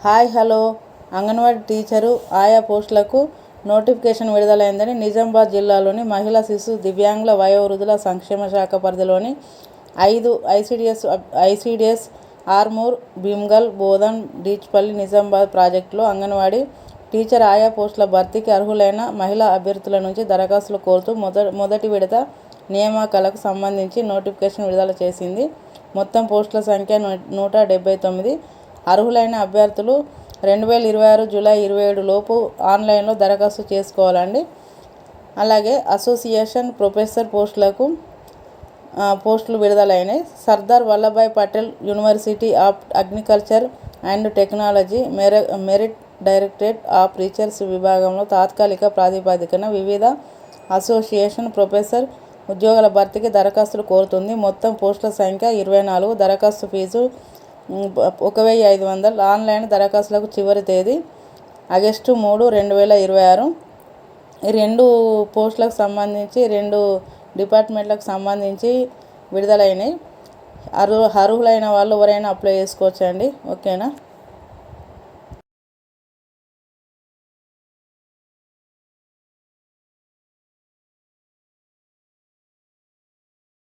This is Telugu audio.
హాయ్ హలో అంగన్వాడీ టీచరు ఆయా పోస్టులకు నోటిఫికేషన్ విడుదలైందని నిజామాబాద్ జిల్లాలోని మహిళా శిశు దివ్యాంగుల వయోవృద్ధుల సంక్షేమ శాఖ పరిధిలోని 5 ఐసిడిఎస్ ఆర్మూర్, భీమ్గల్, బోధన్, డీచ్పల్లి, నిజామాబాద్ ప్రాజెక్టులో అంగన్వాడీ టీచర్ ఆయా పోస్టుల భర్తీకి అర్హులైన మహిళా అభ్యర్థుల నుంచి దరఖాస్తులు కోరుతూ మొదటి విడత నియామకాలకు సంబంధించి నోటిఫికేషన్ విడుదల చేసింది. మొత్తం పోస్టుల సంఖ్య 179. అర్హులైన అభ్యర్థులు 2026 జూలై 27 లోపు ఆన్లైన్లో దరఖాస్తు చేసుకోవాలండి. అలాగే అసోసియేషన్ ప్రొఫెసర్ పోస్టులు విడుదలైనాయి. Sardar Vallabhbhai Patel university of agriculture and technology merit directorate of research విభాగంలో తాత్కాలిక ప్రాతిపదికన వివిధ అసోసియేషన్ ప్రొఫెసర్ ఉద్యోగాల భర్తీకి దరఖాస్తులు కోరుతుంది. మొత్తం పోస్టుల సంఖ్య 24. దరఖాస్తు ఫీజు 1500. ఆన్లైన్ దరఖాస్తులకు చివరి తేదీ ఆగస్టు 3, 2026. ఈ 2 పోస్టులకు సంబంధించి 2 డిపార్ట్మెంట్లకు సంబంధించి విడుదలైనవి. అర్హులైన వాళ్ళు ఎవరైనా అప్లై చేసుకోవచ్చండి. ఓకేనా.